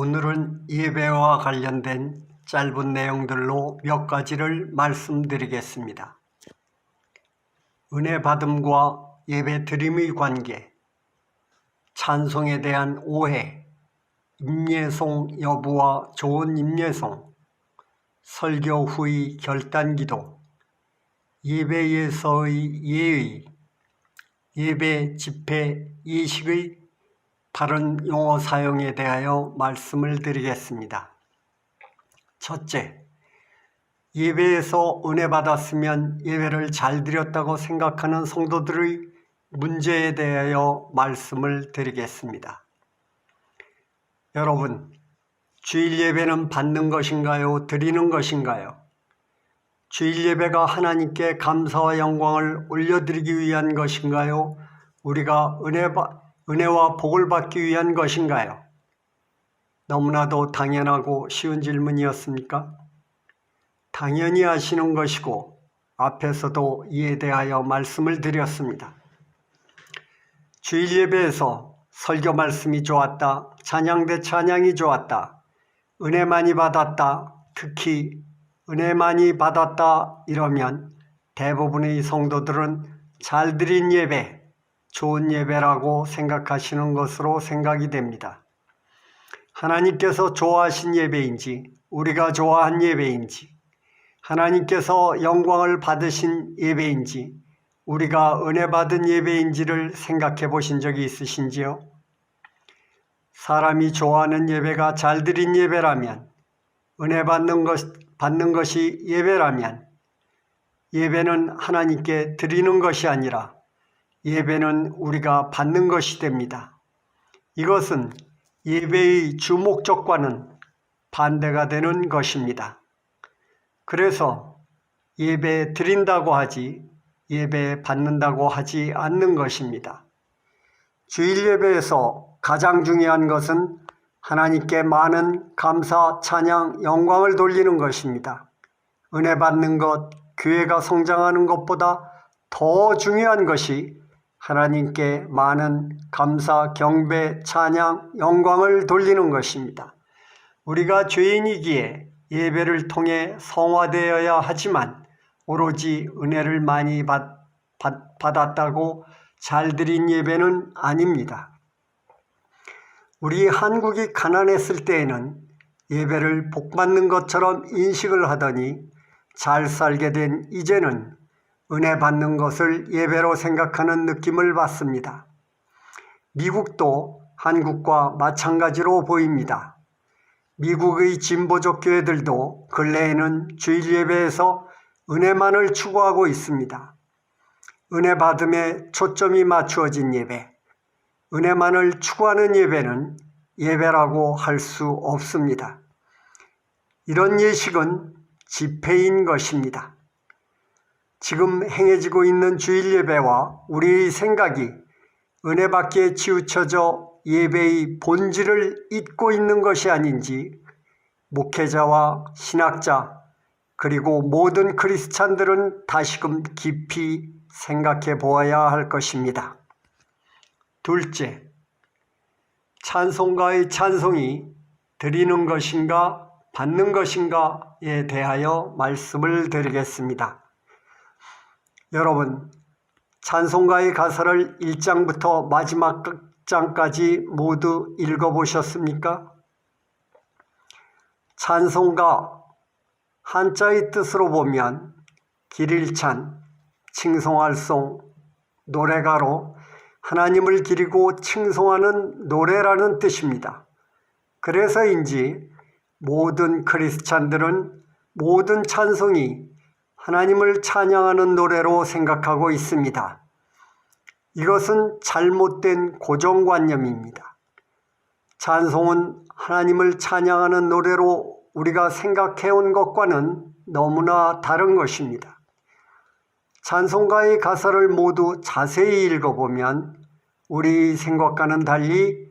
오늘은 예배와 관련된 짧은 내용들로 몇 가지를 말씀드리겠습니다. 은혜 받음과 예배 드림의 관계, 찬송에 대한 오해, 임예송 여부와 좋은 임예송, 설교 후의 결단기도, 예배에서의 예의, 예배 집회 예식의 바른 용어 사용에 대하여 말씀을 드리겠습니다. 첫째, 예배에서 은혜 받았으면 예배를 잘 드렸다고 생각하는 성도들의 문제에 대하여 말씀을 드리겠습니다. 여러분, 주일 예배는 받는 것인가요? 드리는 것인가요? 주일 예배가 하나님께 감사와 영광을 올려드리기 위한 것인가요? 우리가 은혜와 복을 받기 위한 것인가요? 너무나도 당연하고 쉬운 질문이었습니까? 당연히 하시는 것이고 앞에서도 이에 대하여 말씀을 드렸습니다. 주일 예배에서 설교 말씀이 좋았다, 찬양대 찬양이 좋았다, 은혜 많이 받았다, 특히 은혜 많이 받았다 이러면 대부분의 성도들은 잘 드린 예배, 좋은 예배라고 생각하시는 것으로 생각이 됩니다. 하나님께서 좋아하신 예배인지 우리가 좋아한 예배인지 하나님께서 영광을 받으신 예배인지 우리가 은혜 받은 예배인지를 생각해 보신 적이 있으신지요? 사람이 좋아하는 예배가 잘 드린 예배라면, 은혜 받는 것이 예배라면 예배는 하나님께 드리는 것이 아니라 예배는 우리가 받는 것이 됩니다. 이것은 예배의 주목적과는 반대가 되는 것입니다. 그래서 예배 드린다고 하지 예배 받는다고 하지 않는 것입니다. 주일 예배에서 가장 중요한 것은 하나님께 많은 감사, 찬양, 영광을 돌리는 것입니다. 은혜 받는 것, 교회가 성장하는 것보다 더 중요한 것이 하나님께 많은 감사, 경배, 찬양, 영광을 돌리는 것입니다. 우리가 죄인이기에 예배를 통해 성화되어야 하지만 오로지 은혜를 많이 받았다고 잘 드린 예배는 아닙니다. 우리 한국이 가난했을 때에는 예배를 복받는 것처럼 인식을 하더니 잘 살게 된 이제는 은혜 받는 것을 예배로 생각하는 느낌을 받습니다. 미국도 한국과 마찬가지로 보입니다. 미국의 진보적 교회들도 근래에는 주일 예배에서 은혜만을 추구하고 있습니다. 은혜 받음에 초점이 맞추어진 예배, 은혜만을 추구하는 예배는 예배라고 할 수 없습니다. 이런 예식은 집회인 것입니다. 지금 행해지고 있는 주일 예배와 우리의 생각이 은혜 받기에 치우쳐져 예배의 본질을 잊고 있는 것이 아닌지 목회자와 신학자 그리고 모든 크리스찬들은 다시금 깊이 생각해 보아야 할 것입니다. 둘째, 찬송가의 찬송이 드리는 것인가 받는 것인가에 대하여 말씀을 드리겠습니다. 여러분, 찬송가의 가사를 1장부터 마지막 장까지 모두 읽어보셨습니까? 찬송가 한자의 뜻으로 보면 길일찬, 칭송할송, 노래가로 하나님을 기리고 칭송하는 노래라는 뜻입니다. 그래서인지 모든 크리스찬들은 모든 찬송이 하나님을 찬양하는 노래로 생각하고 있습니다. 이것은 잘못된 고정관념입니다. 찬송은 하나님을 찬양하는 노래로 우리가 생각해온 것과는 너무나 다른 것입니다. 찬송가의 가사를 모두 자세히 읽어보면 우리 생각과는 달리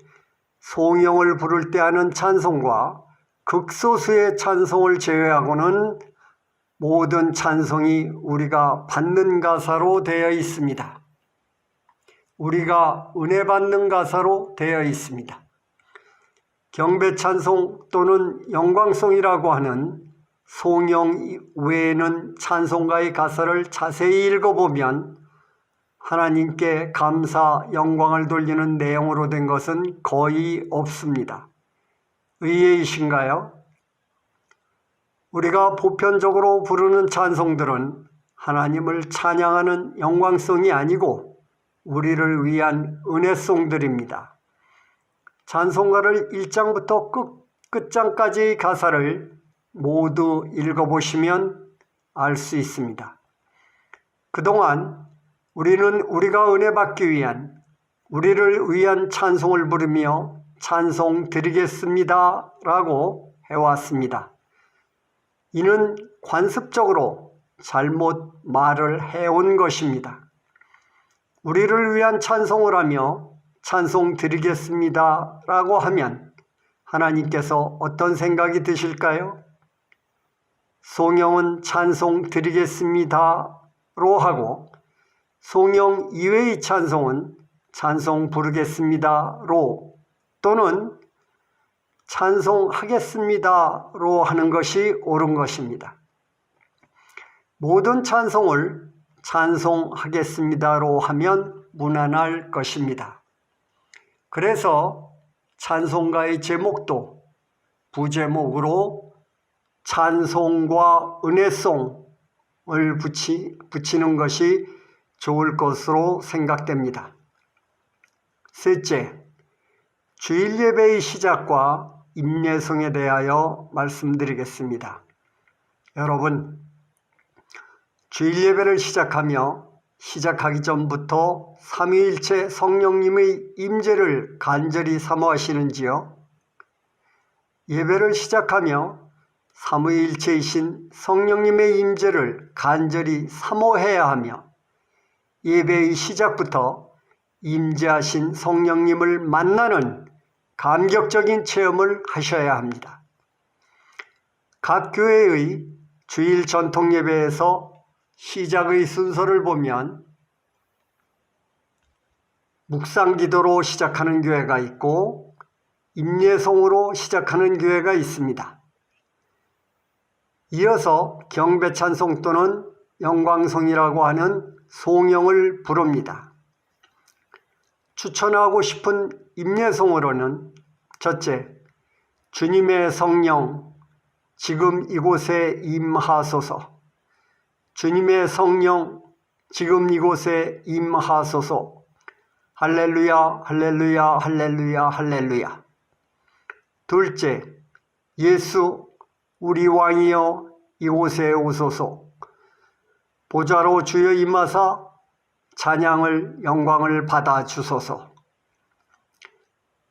송영을 부를 때 하는 찬송과 극소수의 찬송을 제외하고는 모든 찬송이 우리가 받는 가사로 되어 있습니다. 우리가 은혜 받는 가사로 되어 있습니다. 경배찬송 또는 영광송이라고 하는 송영 외에는 찬송가의 가사를 자세히 읽어보면 하나님께 감사, 영광을 돌리는 내용으로 된 것은 거의 없습니다. 의외이신가요? 우리가 보편적으로 부르는 찬송들은 하나님을 찬양하는 영광송이 아니고 우리를 위한 은혜송들입니다. 찬송가를 1장부터 끝장까지의 가사를 모두 읽어보시면 알 수 있습니다. 그동안 우리는 우리가 은혜 받기 위한, 우리를 위한 찬송을 부르며 찬송 드리겠습니다 라고 해왔습니다. 이는 관습적으로 잘못 말을 해온 것입니다. 우리를 위한 찬송을 하며 찬송 드리겠습니다 라고 하면 하나님께서 어떤 생각이 드실까요? 송영은 찬송 드리겠습니다 로 하고 송영 이외의 찬송은 찬송 부르겠습니다 로 또는 찬송하겠습니다 로 하는 것이 옳은 것입니다. 모든 찬송을 찬송하겠습니다 로 하면 무난할 것입니다. 그래서 찬송가의 제목도 부제목으로 찬송과 은혜송을 붙이는 것이 좋을 것으로 생각됩니다. 셋째, 주일 예배의 시작과 임예송에 대하여 말씀드리겠습니다. 여러분, 주일 예배를 시작하기 전부터 삼위일체 성령님의 임재를 간절히 사모하시는지요? 예배를 시작하며 삼위일체이신 성령님의 임재를 간절히 사모해야 하며 예배의 시작부터 임재하신 성령님을 만나는 감격적인 체험을 하셔야 합니다. 각 교회의 주일 전통 예배에서 시작의 순서를 보면 묵상기도로 시작하는 교회가 있고 임예송으로 시작하는 교회가 있습니다. 이어서 경배찬송 또는 영광송이라고 하는 송영을 부릅니다. 추천하고 싶은 임예송으로는 첫째, 주님의 성령 지금 이곳에 임하소서. 주님의 성령 지금 이곳에 임하소서. 할렐루야 할렐루야 할렐루야 할렐루야. 둘째, 예수 우리 왕이여 이곳에 오소서. 보좌로 주여 임하사 찬양을 영광을 받아 주소서.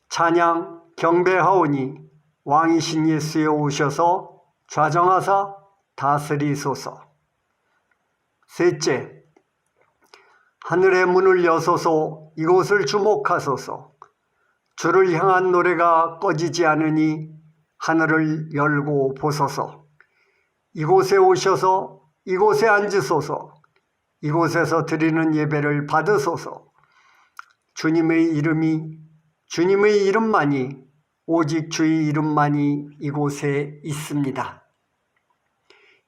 찬양 경배하오니 왕이신 예수여 오셔서 좌정하사 다스리소서. 셋째, 하늘의 문을 여소서. 이곳을 주목하소서. 주를 향한 노래가 꺼지지 않으니 하늘을 열고 보소서. 이곳에 오셔서 이곳에 앉으소서. 이곳에서 드리는 예배를 받으소서. 주님의 이름만이 오직 주의 이름만이 이곳에 있습니다.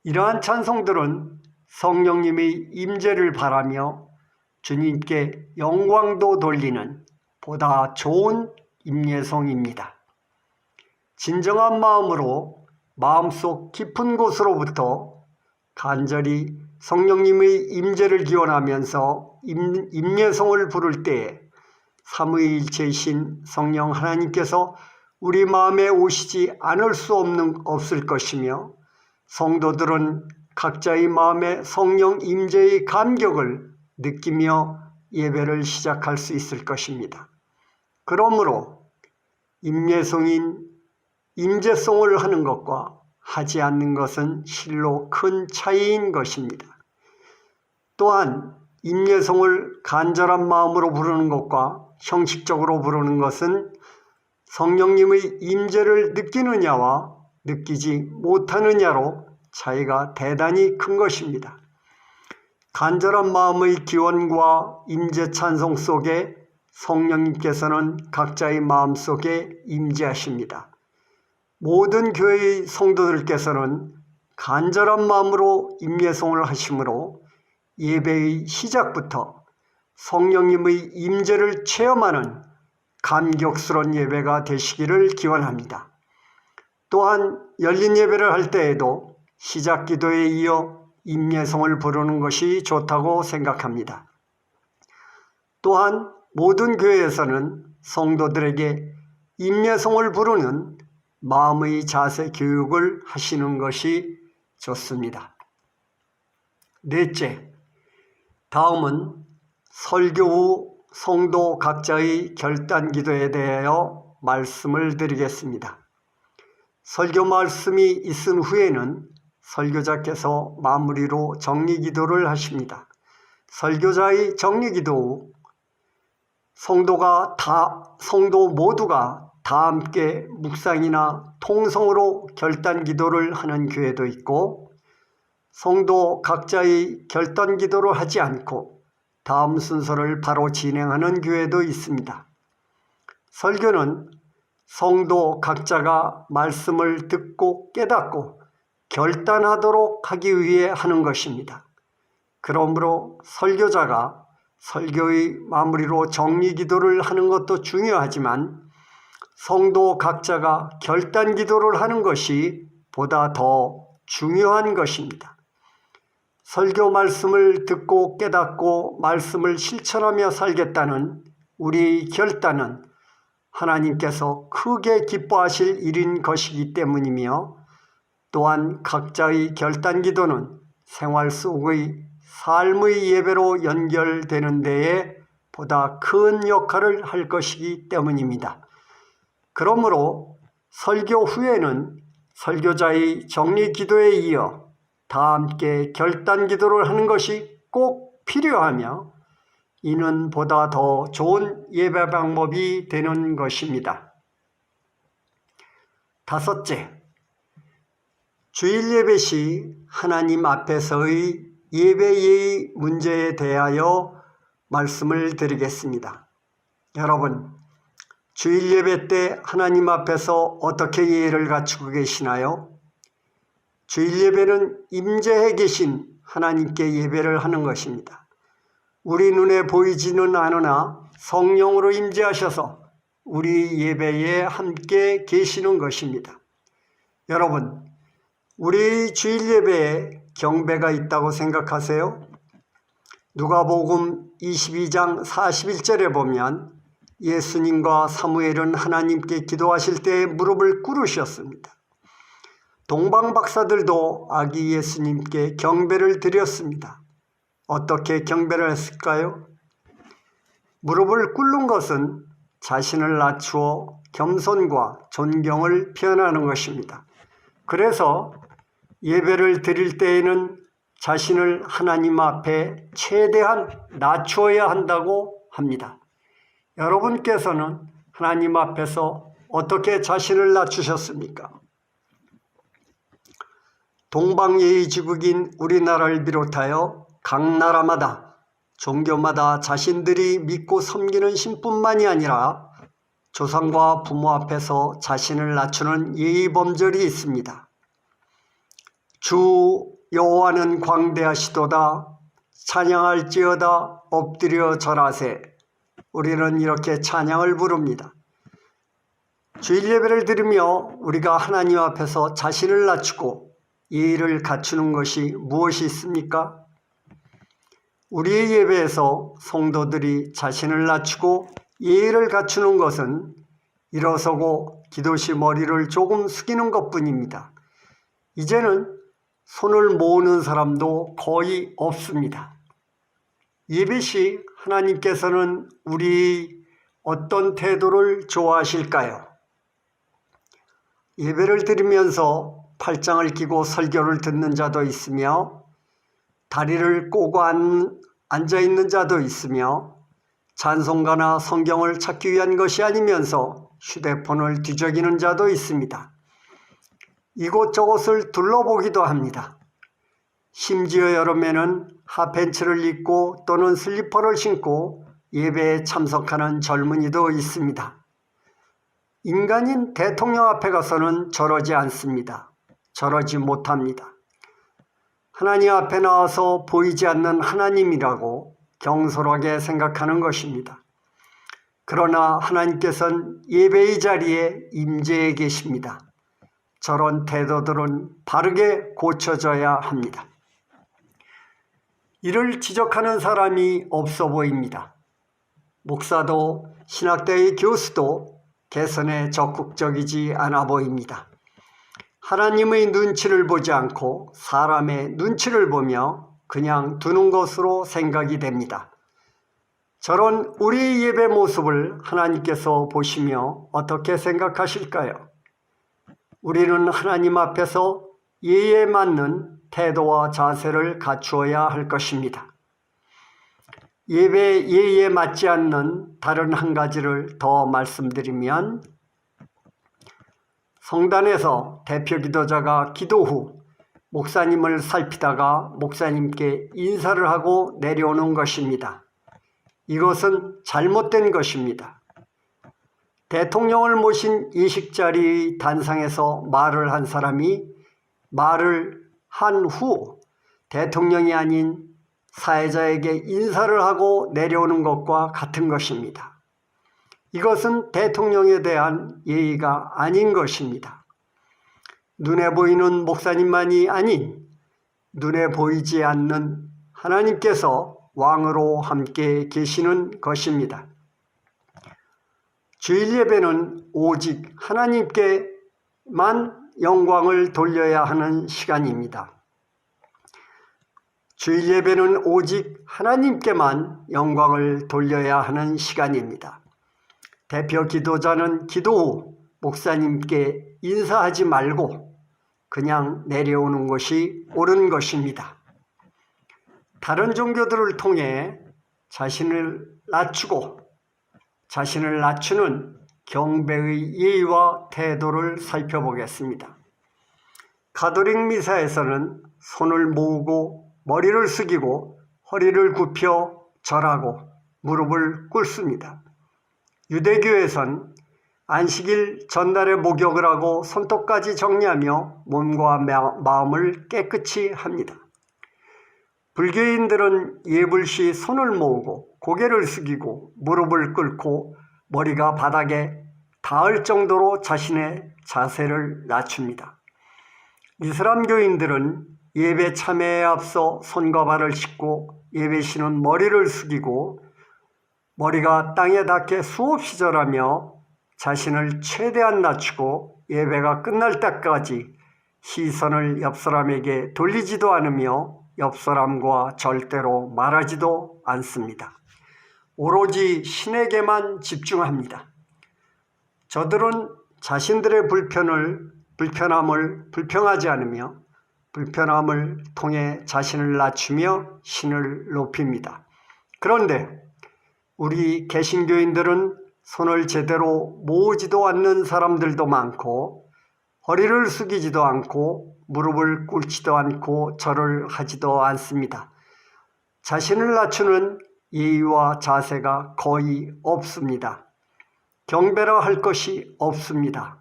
이러한 찬송들은 성령님의 임재를 바라며 주님께 영광도 돌리는 보다 좋은 임예송입니다. 진정한 마음으로 마음속 깊은 곳으로부터 간절히 성령님의 임재를 기원하면서 임예송을 부를 때에 삼위일체이신 성령 하나님께서 우리 마음에 오시지 않을 수 없을 것이며 성도들은 각자의 마음에 성령 임재의 감격을 느끼며 예배를 시작할 수 있을 것입니다. 그러므로 임예송인 임재송을 하는 것과 하지 않는 것은 실로 큰 차이인 것입니다. 또한 임예송을 간절한 마음으로 부르는 것과 형식적으로 부르는 것은 성령님의 임재를 느끼느냐와 느끼지 못하느냐로 차이가 대단히 큰 것입니다. 간절한 마음의 기원과 임재 찬송 속에 성령님께서는 각자의 마음속에 임재하십니다. 모든 교회의 성도들께서는 간절한 마음으로 임예송을 하심으로 예배의 시작부터 성령님의 임재를 체험하는 감격스러운 예배가 되시기를 기원합니다. 또한 열린 예배를 할 때에도 시작 기도에 이어 임예송을 부르는 것이 좋다고 생각합니다. 또한 모든 교회에서는 성도들에게 임예송을 부르는 마음의 자세 교육을 하시는 것이 좋습니다. 넷째, 다음은 설교 후 성도 각자의 결단 기도에 대하여 말씀을 드리겠습니다. 설교 말씀이 있은 후에는 설교자께서 마무리로 정리 기도를 하십니다. 설교자의 정리 기도 후 성도 모두가 다 함께 묵상이나 통성으로 결단 기도를 하는 교회도 있고, 성도 각자의 결단 기도를 하지 않고 다음 순서를 바로 진행하는 교회도 있습니다. 설교는 성도 각자가 말씀을 듣고 깨닫고 결단하도록 하기 위해 하는 것입니다. 그러므로 설교자가 설교의 마무리로 정리 기도를 하는 것도 중요하지만 성도 각자가 결단 기도를 하는 것이 보다 더 중요한 것입니다. 설교 말씀을 듣고 깨닫고 말씀을 실천하며 살겠다는 우리의 결단은 하나님께서 크게 기뻐하실 일인 것이기 때문이며, 또한 각자의 결단 기도는 생활 속의 삶의 예배로 연결되는 데에 보다 큰 역할을 할 것이기 때문입니다. 그러므로 설교 후에는 설교자의 정리 기도에 이어 다 함께 결단 기도를 하는 것이 꼭 필요하며, 이는 보다 더 좋은 예배 방법이 되는 것입니다. 다섯째, 주일 예배 시 하나님 앞에서의 예배의 문제에 대하여 말씀을 드리겠습니다. 여러분, 주일 예배 때 하나님 앞에서 어떻게 예의를 갖추고 계시나요? 주일 예배는 임재해 계신 하나님께 예배를 하는 것입니다. 우리 눈에 보이지는 않으나 성령으로 임재하셔서 우리 예배에 함께 계시는 것입니다. 여러분, 우리 주일 예배에 경배가 있다고 생각하세요? 누가복음 22장 41절에 보면 예수님과 사무엘은 하나님께 기도하실 때 무릎을 꿇으셨습니다. 동방 박사들도 아기 예수님께 경배를 드렸습니다. 어떻게 경배를 했을까요? 무릎을 꿇는 것은 자신을 낮추어 겸손과 존경을 표현하는 것입니다. 그래서 예배를 드릴 때에는 자신을 하나님 앞에 최대한 낮추어야 한다고 합니다. 여러분께서는 하나님 앞에서 어떻게 자신을 낮추셨습니까? 동방예의지국인 우리나라를 비롯하여 각 나라마다 종교마다 자신들이 믿고 섬기는 신뿐만이 아니라 조상과 부모 앞에서 자신을 낮추는 예의범절이 있습니다. 주 여호와는 광대하시도다 찬양할지어다 엎드려 절하세. 우리는 이렇게 찬양을 부릅니다. 주일 예배를 드리며 우리가 하나님 앞에서 자신을 낮추고 예의를 갖추는 것이 무엇이 있습니까? 우리의 예배에서 성도들이 자신을 낮추고 예의를 갖추는 것은 일어서고 기도시 머리를 조금 숙이는 것뿐입니다. 이제는 손을 모으는 사람도 거의 없습니다. 예배 시 하나님께서는 우리 어떤 태도를 좋아하실까요? 예배를 드리면서 팔짱을 끼고 설교를 듣는 자도 있으며, 다리를 꼬고 앉아있는 자도 있으며, 찬송가나 성경을 찾기 위한 것이 아니면서 휴대폰을 뒤적이는 자도 있습니다. 이곳저곳을 둘러보기도 합니다. 심지어 여름에는 핫팬츠를 입고 또는 슬리퍼를 신고 예배에 참석하는 젊은이도 있습니다. 인간인 대통령 앞에 가서는 저러지 않습니다. 저러지 못합니다. 하나님 앞에 나와서 보이지 않는 하나님이라고 경솔하게 생각하는 것입니다. 그러나 하나님께서는 예배의 자리에 임재해 계십니다. 저런 태도들은 바르게 고쳐져야 합니다. 이를 지적하는 사람이 없어 보입니다. 목사도 신학대의 교수도 개선에 적극적이지 않아 보입니다. 하나님의 눈치를 보지 않고 사람의 눈치를 보며 그냥 두는 것으로 생각이 됩니다. 저런 우리의 예배 모습을 하나님께서 보시며 어떻게 생각하실까요? 우리는 하나님 앞에서 예에 맞는 태도와 자세를 갖추어야 할 것입니다. 예배 예에 맞지 않는 다른 한 가지를 더 말씀드리면, 성단에서 대표 기도자가 기도 후 목사님을 살피다가 목사님께 인사를 하고 내려오는 것입니다. 이것은 잘못된 것입니다. 대통령을 모신 예식자리의 단상에서 말을 한 사람이 말을 한 후 대통령이 아닌 사회자에게 인사를 하고 내려오는 것과 같은 것입니다. 이것은 대통령에 대한 예의가 아닌 것입니다. 눈에 보이는 목사님만이 아닌 눈에 보이지 않는 하나님께서 왕으로 함께 계시는 것입니다. 주일 예배는 오직 하나님께만 영광을 돌려야 하는 시간입니다. 주일 예배는 오직 하나님께만 영광을 돌려야 하는 시간입니다. 대표 기도자는 기도 후 목사님께 인사하지 말고 그냥 내려오는 것이 옳은 것입니다. 다른 종교들을 통해 자신을 낮추는 경배의 예의와 태도를 살펴보겠습니다. 가톨릭 미사에서는 손을 모으고 머리를 숙이고 허리를 굽혀 절하고 무릎을 꿇습니다. 유대교에선 안식일 전날에 목욕을 하고 손톱까지 정리하며 몸과 마음을 깨끗이 합니다. 불교인들은 예불 시 손을 모으고 고개를 숙이고 무릎을 꿇고 머리가 바닥에 닿을 정도로 자신의 자세를 낮춥니다. 이슬람교인들은 예배 참여에 앞서 손과 발을 씻고 예배시는 머리를 숙이고 머리가 땅에 닿게 수없이 절하며 자신을 최대한 낮추고 예배가 끝날 때까지 시선을 옆 사람에게 돌리지도 않으며 옆 사람과 절대로 말하지도 않습니다. 오로지 신에게만 집중합니다. 저들은 자신들의 불편함을 불평하지 않으며 불편함을 통해 자신을 낮추며 신을 높입니다. 그런데 우리 개신교인들은 손을 제대로 모으지도 않는 사람들도 많고 허리를 숙이지도 않고 무릎을 꿇지도 않고 절을 하지도 않습니다. 자신을 낮추는 예의와 자세가 거의 없습니다. 경배라 할 것이 없습니다.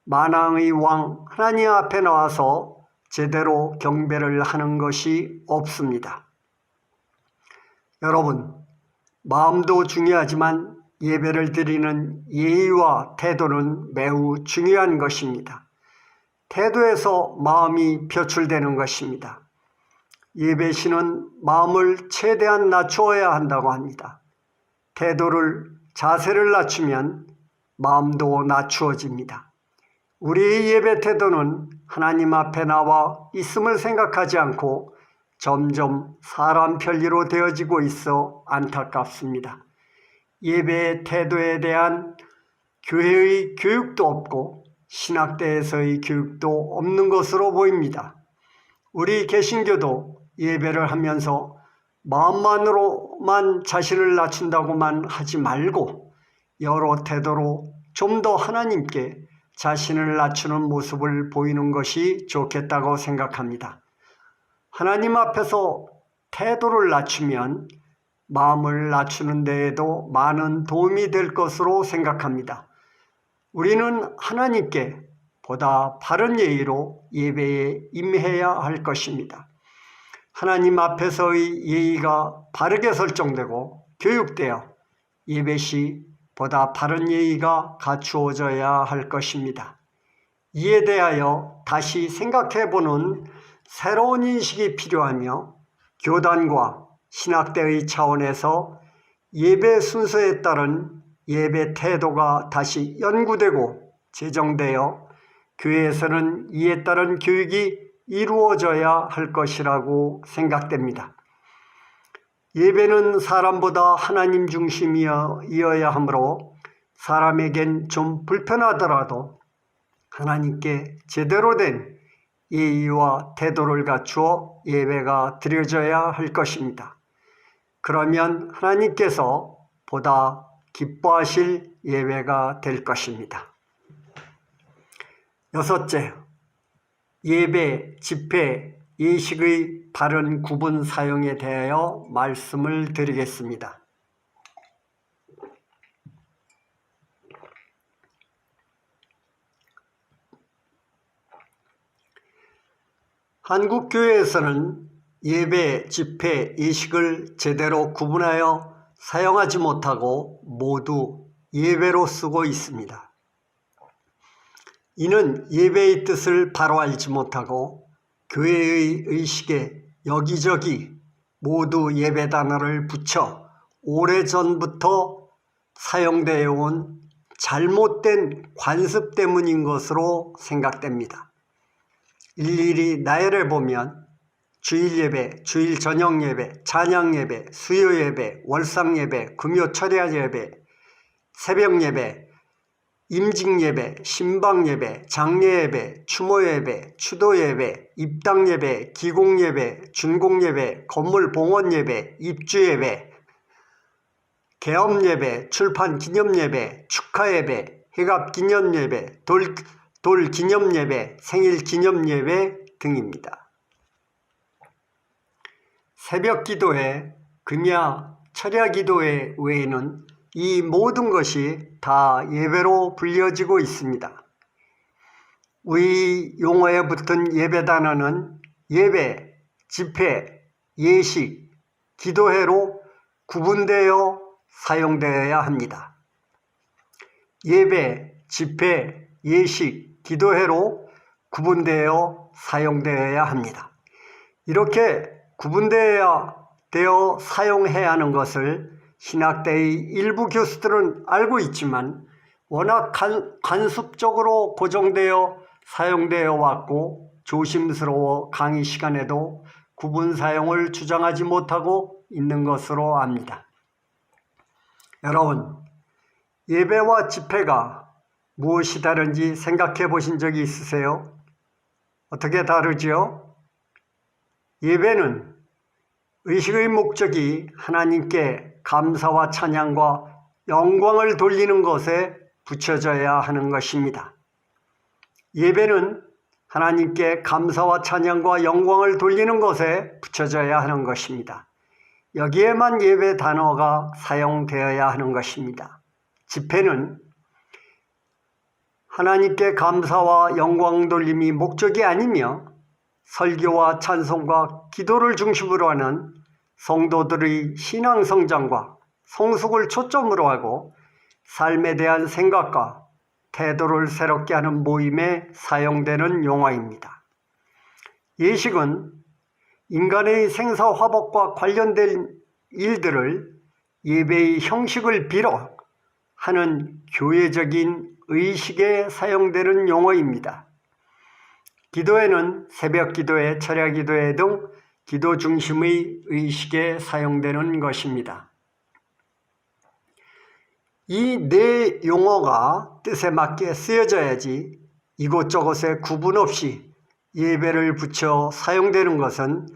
만왕의 왕 하나님 앞에 나와서 제대로 경배를 하는 것이 없습니다. 여러분, 마음도 중요하지만 예배를 드리는 예의와 태도는 매우 중요한 것입니다. 태도에서 마음이 표출되는 것입니다. 예배시는 마음을 최대한 낮추어야 한다고 합니다. 자세를 낮추면 마음도 낮추어집니다. 우리의 예배 태도는 하나님 앞에 나와 있음을 생각하지 않고 점점 사람 편리로 되어지고 있어 안타깝습니다. 예배의 태도에 대한 교회의 교육도 없고 신학대에서의 교육도 없는 것으로 보입니다. 우리 개신교도 예배를 하면서 마음만으로만 자신을 낮춘다고만 하지 말고 여러 태도로 좀 더 하나님께 자신을 낮추는 모습을 보이는 것이 좋겠다고 생각합니다. 하나님 앞에서 태도를 낮추면 마음을 낮추는 데에도 많은 도움이 될 것으로 생각합니다. 우리는 하나님께 보다 바른 예의로 예배에 임해야 할 것입니다. 하나님 앞에서의 예의가 바르게 설정되고 교육되어 예배 시 보다 바른 예의가 갖추어져야 할 것입니다. 이에 대하여 다시 생각해보는 새로운 인식이 필요하며 교단과 신학대의 차원에서 예배 순서에 따른 예배 태도가 다시 연구되고 제정되어 교회에서는 이에 따른 교육이 이루어져야 할 것이라고 생각됩니다. 예배는 사람보다 하나님 중심이어야 하므로 사람에겐 좀 불편하더라도 하나님께 제대로 된 예의와 태도를 갖추어 예배가 드려져야 할 것입니다. 그러면 하나님께서 보다 기뻐하실 예배가 될 것입니다. 여섯째, 예배, 집회, 예식의 바른 구분 사용에 대하여 말씀을 드리겠습니다. 한국 교회에서는 예배, 집회, 예식을 제대로 구분하여 사용하지 못하고 모두 예배로 쓰고 있습니다. 이는 예배의 뜻을 바로 알지 못하고 교회의 의식에 여기저기 모두 예배 단어를 붙여 오래전부터 사용되어 온 잘못된 관습 때문인 것으로 생각됩니다. 일일이 나열해 보면 주일 예배, 주일 저녁 예배, 찬양 예배, 수요 예배, 월상 예배, 금요 철야 예배, 새벽 예배, 임직 예배, 신방 예배, 장례 예배, 추모 예배, 추도 예배, 입당 예배, 기공 예배, 준공 예배, 건물 봉헌 예배, 입주 예배, 개업 예배, 출판 기념 예배, 축하 예배, 회갑 기념 예배, 돌 기념 예배, 생일 기념 예배 등입니다. 새벽 기도회, 금야 철야 기도회 외에는 이 모든 것이 다 예배로 불려지고 있습니다. 위 용어에 붙은 예배 단어는 예배, 집회, 예식, 기도회로 구분되어 사용되어야 합니다. 예배, 집회, 예식, 기도회로 구분되어 사용되어야 합니다. 이렇게 구분되어 사용해야 하는 것을 신학대의 일부 교수들은 알고 있지만 워낙 관습적으로 고정되어 사용되어 왔고 조심스러워 강의 시간에도 구분 사용을 주장하지 못하고 있는 것으로 압니다. 여러분, 예배와 집회가 무엇이 다른지 생각해 보신 적이 있으세요? 어떻게 다르지요? 예배는 의식의 목적이 하나님께 감사와 찬양과 영광을 돌리는 것에 붙여져야 하는 것입니다. 예배는 하나님께 감사와 찬양과 영광을 돌리는 것에 붙여져야 하는 것입니다. 여기에만 예배 단어가 사용되어야 하는 것입니다. 집회는 하나님께 감사와 영광 돌림이 목적이 아니며 설교와 찬송과 기도를 중심으로 하는 성도들의 신앙 성장과 성숙을 초점으로 하고 삶에 대한 생각과 태도를 새롭게 하는 모임에 사용되는 용어입니다. 예식은 인간의 생사화복과 관련된 일들을 예배의 형식을 빌어 하는 교회적인 의식에 사용되는 용어입니다. 기도회는 새벽 기도회, 철야 기도회 등 기도 중심의 의식에 사용되는 것입니다. 이 네 용어가 뜻에 맞게 쓰여져야지 이곳저곳에 구분 없이 예배를 붙여 사용되는 것은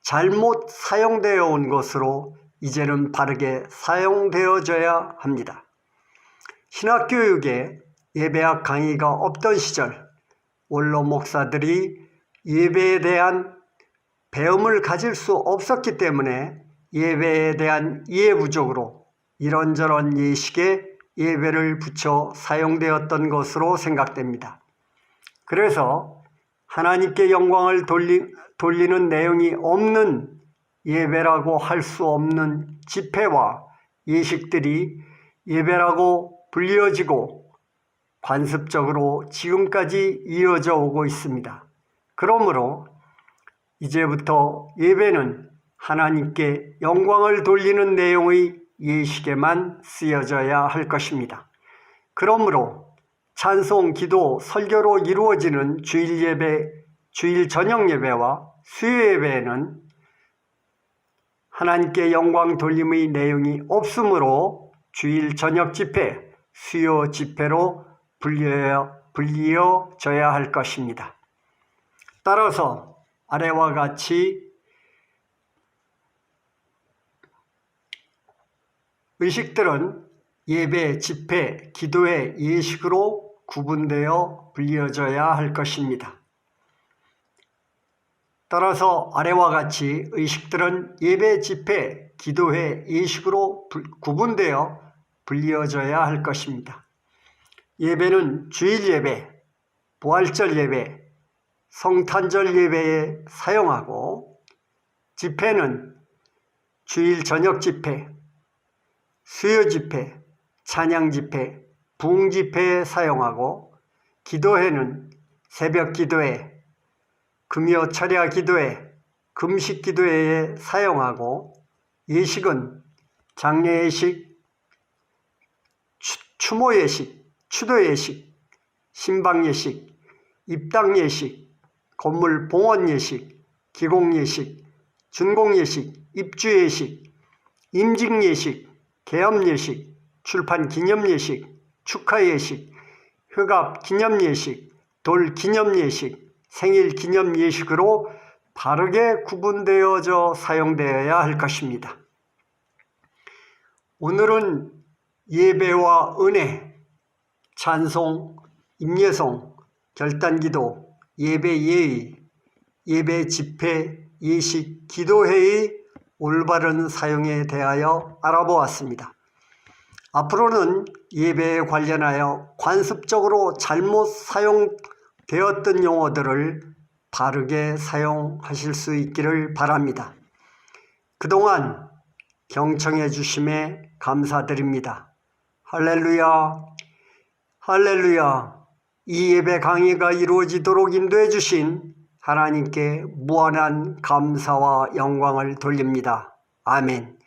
잘못 사용되어 온 것으로 이제는 바르게 사용되어져야 합니다. 신학교육에 예배학 강의가 없던 시절 원로 목사들이 예배에 대한 배움을 가질 수 없었기 때문에 예배에 대한 이해 부족으로 이런저런 예식에 예배를 붙여 사용되었던 것으로 생각됩니다. 그래서 하나님께 영광을 돌리는 내용이 없는 예배라고 할 수 없는 집회와 예식들이 예배라고 불리어지고 관습적으로 지금까지 이어져 오고 있습니다. 그러므로 이제부터 예배는 하나님께 영광을 돌리는 내용의 예식에만 쓰여져야 할 것입니다. 그러므로 찬송, 기도, 설교로 이루어지는 주일 예배, 주일 저녁 예배와 수요 예배에는 하나님께 영광 돌림의 내용이 없으므로 주일 저녁 집회, 수요 집회로 불리어져야 할 것입니다. 따라서 아래와 같이 의식들은 예배, 집회, 기도의 예식으로 구분되어 불리어져야 할 것입니다. 따라서 아래와 같이 의식들은 예배, 집회, 기도회, 예식으로 구분되어 불리어져야 할 것입니다. 예배는 주일 예배, 부활절 예배, 성탄절 예배에 사용하고, 집회는 주일 저녁 집회, 수요 집회, 찬양 집회, 부흥 집회에 사용하고, 기도회는 새벽 기도회, 금요 철야 기도회, 금식 기도회에 사용하고, 예식은 장례 예식, 추모 예식, 추도 예식, 신방 예식, 입당 예식, 건물 봉헌 예식, 기공 예식, 준공 예식, 입주 예식, 임직 예식, 개업 예식, 출판 기념 예식, 축하 예식, 휴갑 기념 예식, 돌 기념 예식, 생일 기념 예식으로 바르게 구분되어져 사용되어야 할 것입니다. 오늘은 예배와 은혜, 찬송, 임예송, 결단기도, 예배 예의, 예배 집회, 예식, 기도회의 올바른 사용에 대하여 알아보았습니다. 앞으로는 예배에 관련하여 관습적으로 잘못 사용되었던 용어들을 바르게 사용하실 수 있기를 바랍니다. 그동안 경청해 주심에 감사드립니다. 할렐루야, 할렐루야. 이 예배 강의가 이루어지도록 인도해 주신 하나님께 무한한 감사와 영광을 돌립니다. 아멘.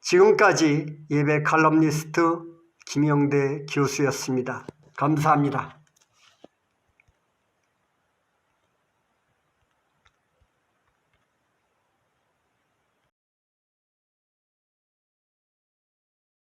지금까지 예배 칼럼니스트 김영대 교수였습니다. 감사합니다.